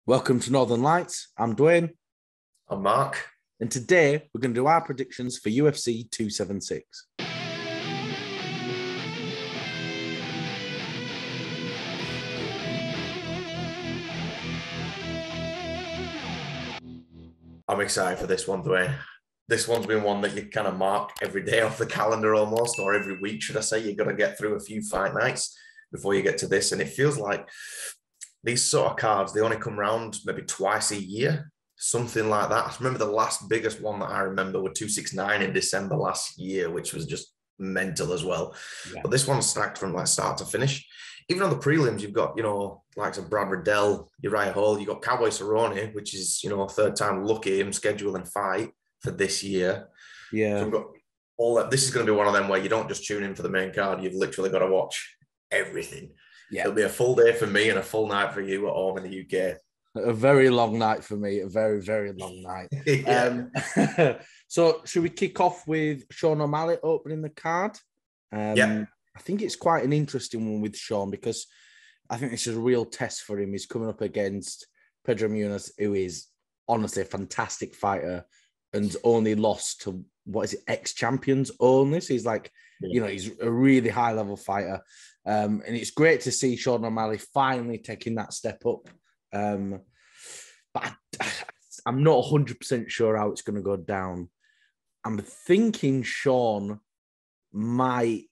Welcome to Northern Lights. I'm Dwain. I'm Mark. And today we're going to do our predictions for UFC 276. I'm excited for this one, Dwayne. This one's been one that you kind of mark every day off the calendar almost, or every week, should I say. You've got to get through a few fight nights before you get to this. And it feels like these sort of cards, they only come around maybe twice a year, something like that. I remember the last biggest one that I remember was 269 in December last year, which was just mental as well. Yeah. But this one's stacked from like start to finish. Even on the prelims, you've got, likes of Brad Riddell, Uriah Hall, you've got Cowboy Cerrone, which is, third time lucky him scheduling fight for this year. Yeah. So we've got all that. This is going to be one of them where you don't just tune in for the main card. You've literally got to watch everything. Yeah. It'll be a full day for me and a full night for you at home in the UK. A very long night for me. A very, very long night. So should we kick off with Sean O'Malley opening the card? Yeah. I think it's quite an interesting one with Sean because I think this is a real test for him. He's coming up against Pedro Munoz, who is honestly a fantastic fighter and only lost to, ex-champions only. So he's like, he's a really high-level fighter. And it's great to see Sean O'Malley finally taking that step up. But I'm not 100% sure how it's going to go down. I'm thinking Sean might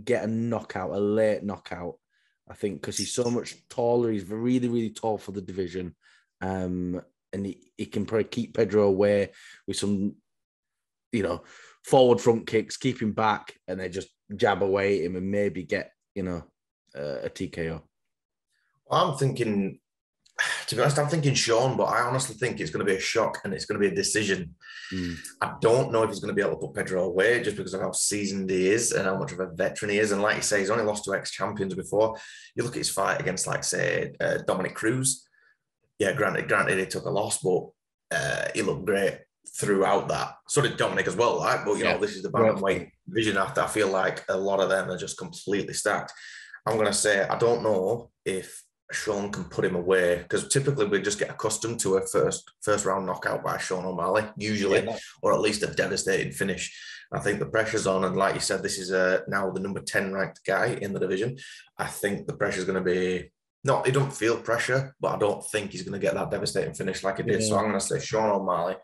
get a late knockout, I think, because he's so much taller. He's really, really tall for the division. And he can probably keep Pedro away with some, forward front kicks, keep him back, and then just jab away at him and maybe get, a TKO. Well, I'm thinking Sean, but I honestly think it's going to be a shock and it's going to be a decision. I don't know if he's going to be able to put Pedro away just because of how seasoned he is and how much of a veteran he is. And like you say, he's only lost to ex-champions before. You look at his fight against, Dominic Cruz. Yeah, granted, he took a loss, but he looked great throughout that. So did Dominic as well, right? But, this is the bantamweight division after. I feel like a lot of them are just completely stacked. I'm going to say I don't know if Sean can put him away because typically we just get accustomed to a first round knockout by Sean O'Malley, usually, or at least a devastating finish. I think the pressure's on, and like you said, this is now the number 10 ranked guy in the division. I think the pressure's going to be he don't feel pressure, but I don't think he's going to get that devastating finish like he did. So I'm going to say Sean O'Malley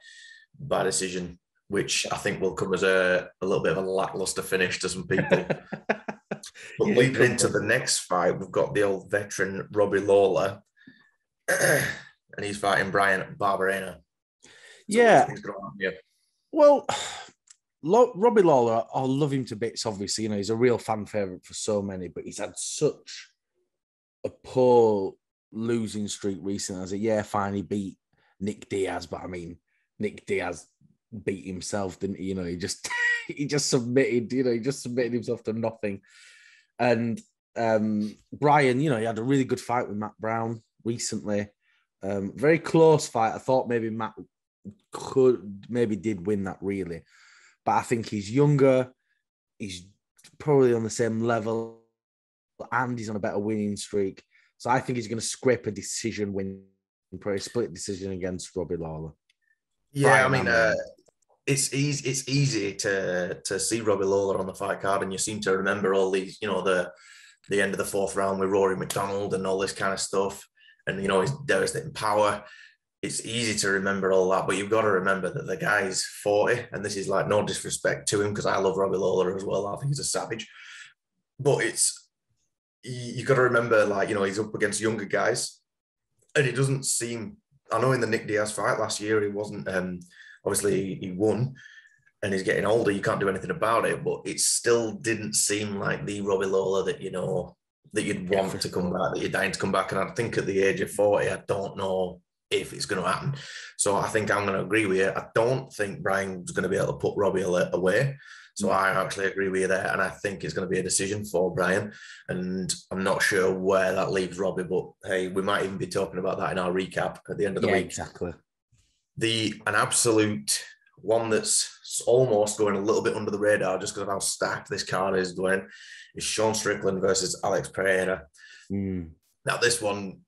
by decision, which I think will come as a little bit of a lackluster finish to some people. But leading into the next fight, we've got the old veteran Robbie Lawler, and he's fighting Brian Barberena. Well, Robbie Lawler, I love him to bits, obviously. He's a real fan favourite for so many, but he's had such a poor losing streak recently. Fine, he beat Nick Diaz, but I mean, Nick Diaz beat himself, didn't he? He just submitted, he just submitted himself to nothing. And Brian, he had a really good fight with Matt Brown recently. Very close fight. I thought maybe Matt did win that really. But I think he's younger. He's probably on the same level and he's on a better winning streak. So I think he's going to scrape a decision win, probably split decision against Robbie Lawler. Yeah, Brian, it's easy to see Robbie Lawler on the fight card, and you seem to remember all these, the end of the fourth round with Rory McDonald and all this kind of stuff, and his devastating power. It's easy to remember all that, but you've got to remember that the guy's 40, and this is like no disrespect to him because I love Robbie Lawler as well. I think he's a savage, but you've got to remember, he's up against younger guys, and it doesn't seem. I know in the Nick Diaz fight last year, he wasn't. Obviously, he won and he's getting older. You can't do anything about it, but it still didn't seem like the Robbie Lawler that, that you'd want to come back, that you're dying to come back. And I think at the age of 40, I don't know if it's going to happen. So I think I'm going to agree with you. I don't think Brian's going to be able to put Robbie away. So I actually agree with you there. And I think it's going to be a decision for Brian. And I'm not sure where that leaves Robbie, but hey, we might even be talking about that in our recap at the end of the week. Exactly. An absolute one that's almost going a little bit under the radar just because of how stacked this card is, Dwayne, is Sean Strickland versus Alex Pereira. Now, this one,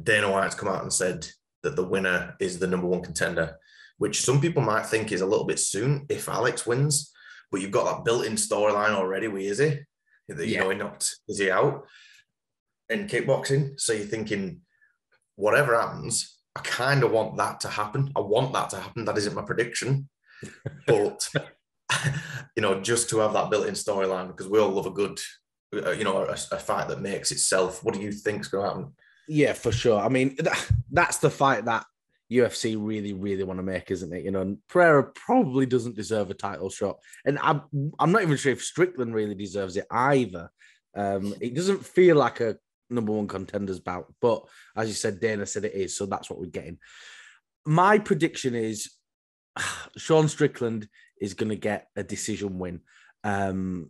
Dana White's come out and said that the winner is the number one contender, which some people might think is a little bit soon if Alex wins, but you've got that built-in storyline already with Izzy. You know, he knocked Izzy out in kickboxing. So you're thinking, whatever happens, I kind of want that to happen. I want that to happen. That isn't my prediction. But, you know, just to have that built-in storyline, because we all love a good, you know, a fight that makes itself. What do you think is going to happen? Yeah, for sure. I mean, that's the fight that UFC really, really want to make, isn't it? You know, Pereira probably doesn't deserve a title shot. And I'm not even sure if Strickland really deserves it either. It doesn't feel like a number one contender's bout, but as you said, Dana said it is, so that's what we're getting. My prediction is Sean Strickland is going to get a decision win. And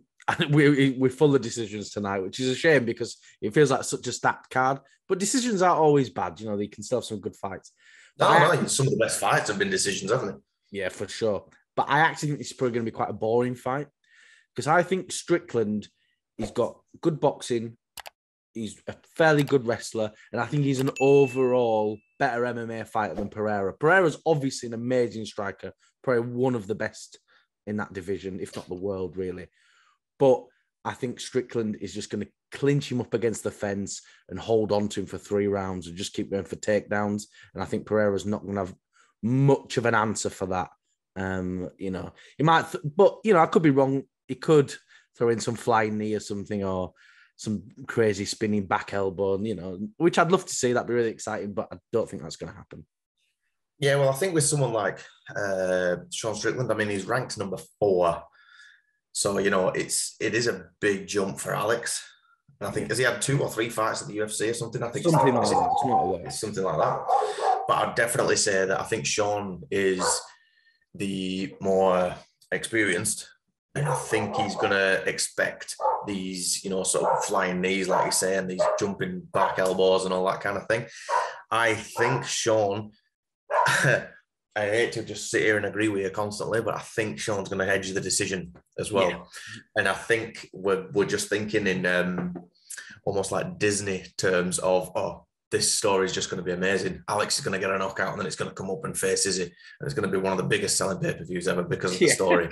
we're full of decisions tonight, which is a shame because it feels like such a stacked card. But decisions aren't always bad. You know, they can still have some good fights. No, some of the best fights have been decisions, haven't they? Yeah, for sure. But I actually think this is probably going to be quite a boring fight because I think Strickland, he's got good boxing. He's a fairly good wrestler. And I think he's an overall better MMA fighter than Pereira. Pereira's obviously an amazing striker, probably one of the best in that division, if not the world, really. But I think Strickland is just going to clinch him up against the fence and hold on to him for 3 rounds and just keep going for takedowns. And I think Pereira's not going to have much of an answer for that. You know, he might, but, you know, I could be wrong. He could throw in some flying knee or something, or some crazy spinning back elbow, and, you know, which I'd love to see. That'd be really exciting, but I don't think that's going to happen. Yeah, well, I think with someone like Sean Strickland, I mean, he's ranked number 4. So, you know, it is a big jump for Alex. And I think, has he had 2 or 3 fights at the UFC or something? I think something like that. It's not a lot. It's something like that. But I'd definitely say that I think Sean is the more experienced. And I think he's going to expect these, you know, sort of flying knees, like you say, and these jumping back elbows and all that kind of thing. I think Sean... I hate to just sit here and agree with you constantly, but I think Sean's going to hedge the decision as well. Yeah. And I think we're just thinking in almost like Disney terms of, oh, this story is just going to be amazing. Alex is going to get a knockout and then it's going to come up and face Izzy. And it's going to be one of the biggest selling pay-per-views ever because of the story.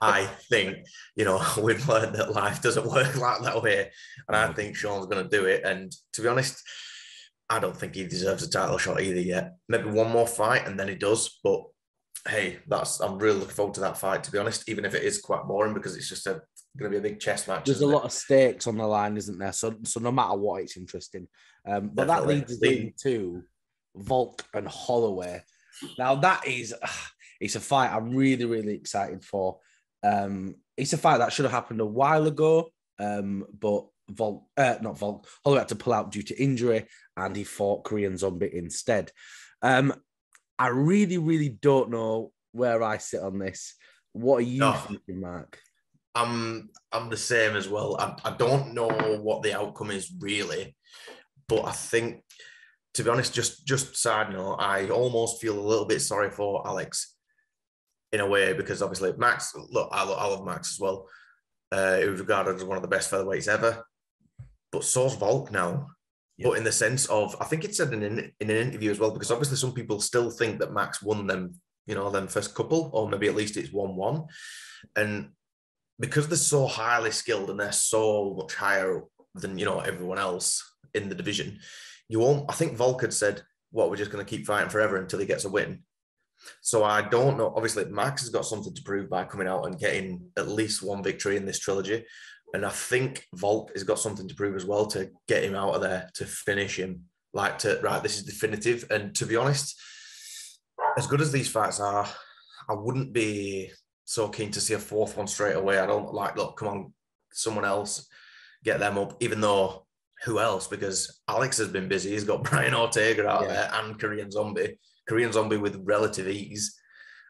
I think, you know, we've learned that life doesn't work like that way. And I think Sean's going to do it. And to be honest, I don't think he deserves a title shot either yet. Maybe one more fight and then he does. But hey, I'm really looking forward to that fight, to be honest, even if it is quite boring because it's just going to be a big chess match. There's a lot of stakes on the line, isn't there? So no matter what, it's interesting. But definitely. That leads us into Volk and Holloway. Now that is, it's a fight I'm really, really excited for. It's a fight that should have happened a while ago, but Holloway had to pull out due to injury, and he fought Korean Zombie instead. I really, really don't know where I sit on this. What are you thinking, Mark? I'm the same as well. I don't know what the outcome is really, but I think, to be honest, just side note, I almost feel a little bit sorry for Alex in a way because obviously Max. Look, I love Max as well. He was regarded as one of the best featherweights ever, but so's Volk now. Yep. But in the sense of, I think it said in an interview as well, because obviously some people still think that Max won them, you know, them first couple, or maybe at least it's 1-1. And because they're so highly skilled and they're so much higher than, you know, everyone else in the division, I think Volk had said, we're just going to keep fighting forever until he gets a win. So I don't know. Obviously, Max has got something to prove by coming out and getting at least one victory in this trilogy. And I think Volk has got something to prove as well to get him out of there, to finish him. This is definitive. And to be honest, as good as these fights are, I wouldn't be so keen to see a 4th one straight away. I don't look, come on, someone else, get them up, even though who else? Because Alex has been busy. He's got Brian Ortega out there and Korean Zombie with relative ease.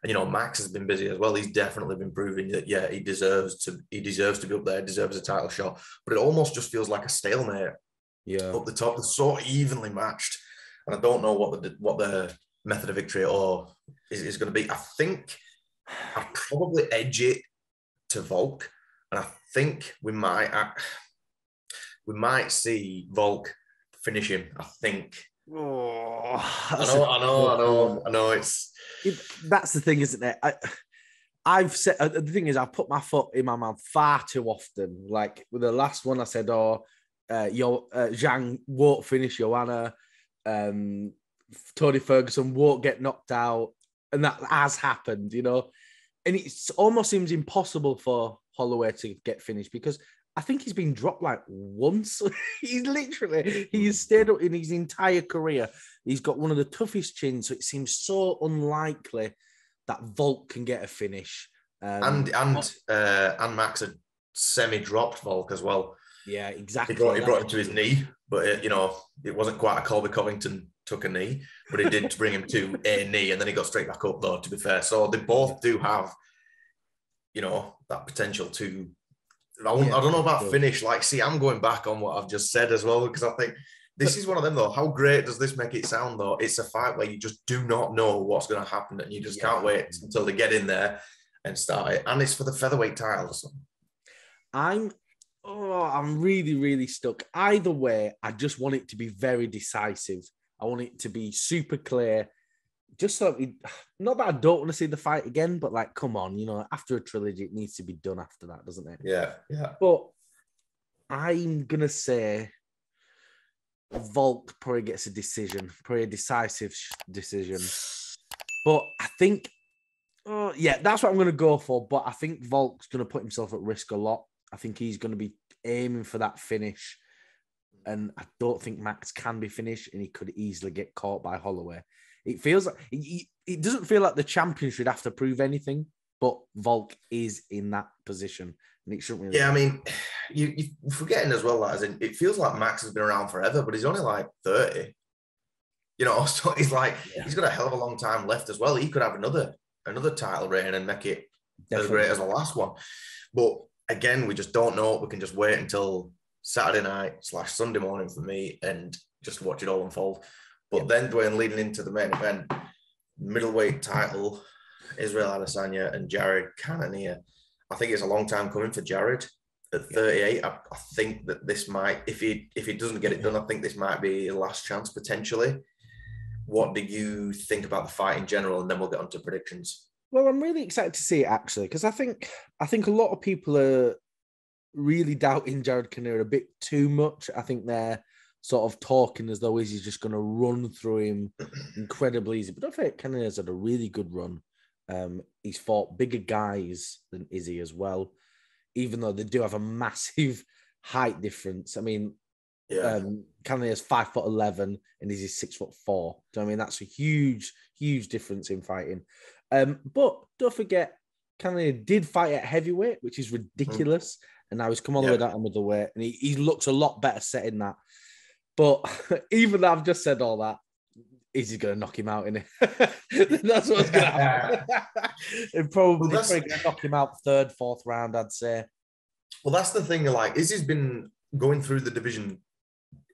And, you know, Max has been busy as well. He's definitely been proving that, he deserves to be up there, deserves a title shot. But it almost just feels like a stalemate. Yeah. Up the top, it's so evenly matched. And I don't know what the method of victory is going to be. I think I'd probably edge it to Volk. And I think we might see Volk finish him. I think Oh, I know. That's the thing, isn't it? I've said the thing is, I've put my foot in my mouth far too often. Like with the last one, I said, Zhang won't finish Joanna. Tony Ferguson won't get knocked out, and that has happened, And it almost seems impossible for Holloway to get finished because I think he's been dropped like once. He's stayed up in his entire career. He's got one of the toughest chins, so it seems so unlikely that Volk can get a finish. And Max had semi-dropped Volk as well. Yeah, exactly. He brought him to his knee, but it wasn't quite a Colby Covington took a knee, but it did bring him to a knee, and then he got straight back up, though, to be fair. So they both do have, that potential to... I don't know about finish. Like, see, I'm going back on what I've just said as well, because I think this is one of them, though. How great does this make it sound, though? It's a fight where you just do not know what's going to happen, and you just can't wait until they get in there and start it. And it's for the featherweight title. So. I'm really, really stuck. Either way, I just want it to be very decisive. I want it to be super clear. Just so not that I don't want to see the fight again, but like, come on, after a trilogy, it needs to be done after that, doesn't it? Yeah. But I'm going to say Volk probably gets a decision, probably a decisive decision. But I think, that's what I'm going to go for. But I think Volk's going to put himself at risk a lot. I think he's going to be aiming for that finish. And I don't think Max can be finished, and he could easily get caught by Holloway. It feels like it doesn't feel like the champion should have to prove anything, but Volk is in that position, and it shouldn't really. Yeah, I mean, you're forgetting as well that as in it feels like Max has been around forever, but he's only like 30. So he's like he's got a hell of a long time left as well. He could have another title reign and make it as great as the last one. But again, we just don't know. We can just wait until Saturday night / Sunday morning for me and just watch it all unfold. But then Dwain, leading into the main event, middleweight title, Israel Adesanya and Jared Cannonier. I think it's a long time coming for Jared at 38. I think that this might, if he doesn't get it done, I think this might be a last chance potentially. What do you think about the fight in general? And then we'll get on to predictions. Well, I'm really excited to see it actually, because I think a lot of people are really doubting Jared Cannonier a bit too much. I think they're sort of talking as though he's just going to run through him incredibly easy. But I think Cannonier's had a really good run. He's fought bigger guys than Izzy as well, even though they do have a massive height difference. I mean, Cannonier's 5'11" and Izzy's 6'4". So I mean, that's a huge, huge difference in fighting. But don't forget, Cannonier did fight at heavyweight, which is ridiculous. And now he's come all the way down to middleweight, and he looks a lot better setting that. But even though I've just said all that, Izzy's going to knock him out, innit? That's what's going to happen. And probably going to knock him out third, fourth round, I'd say. Well, that's the thing. Like, Izzy's been going through the division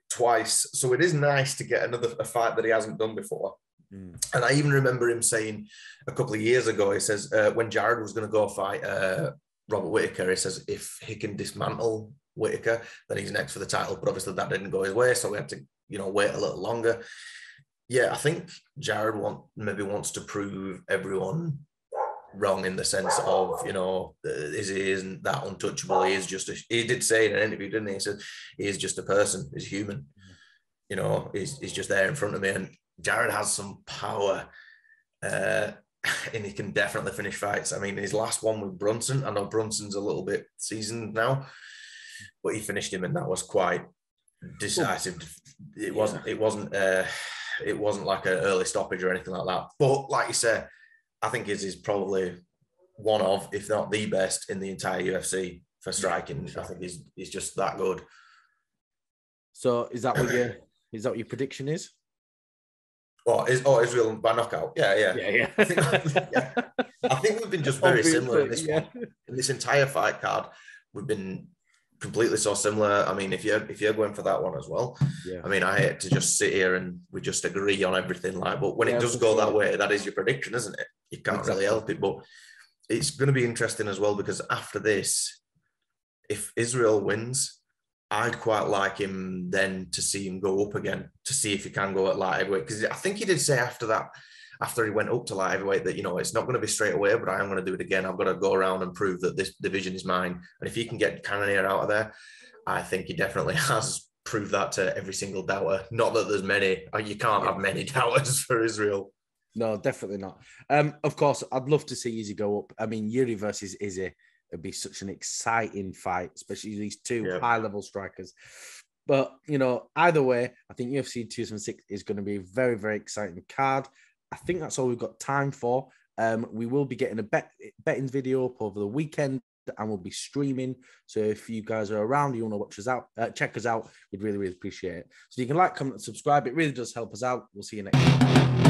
twice, so it is nice to get a fight that he hasn't done before. And I even remember him saying a couple of years ago, he says, when Jared was going to go fight Robert Whittaker, he says, if he can dismantle Whittaker, then he's next for the title. But obviously that didn't go his way, so we had to, wait a little longer. Yeah, I think Jared wants to prove everyone wrong in the sense of, Izzy isn't that untouchable. He did say in an interview, didn't he? He said, he is just a person, he's human. He's just there in front of me. And Jared has some power, and he can definitely finish fights. I mean, his last one with Brunson, I know Brunson's a little bit seasoned now, but he finished him, and that was quite decisive. It wasn't like an early stoppage or anything like that. But like you said, I think Izzy's probably one of, if not the best in the entire UFC for striking. I think he's just that good. So is that what your prediction is? Israel by knockout. Yeah. I think we've been just very similar in this one. In this entire fight card, we've been completely so similar. I mean, if you're going for that one as well, I mean, I hate to just sit here and we just agree on everything. But when it does go that way, that is your prediction, isn't it? You can't really help it. But it's going to be interesting as well, because after this, if Israel wins, I'd quite like him then to see him go up again, to see if he can go at light heavyweight. Because I think he did say after that, after he went up to light heavyweight, that, you know, it's not going to be straight away, but I am going to do it again. I've got to go around and prove that this division is mine. And if he can get Cannonier out of there, I think he definitely has proved that to every single doubter. Not that there's many. You can't have many doubters for Israel. No, definitely not. Of course, I'd love to see Izzy go up. I mean, Yuri versus Izzy would be such an exciting fight, especially these two high-level strikers. But, you know, either way, I think UFC 276 is going to be a very, very exciting card. I think that's all we've got time for. We will be getting a betting video up over the weekend, and we'll be streaming. So if you guys are around, you want to watch us out, check us out, we'd really, really appreciate it. So you can like, comment, and subscribe. It really does help us out. We'll see you next time.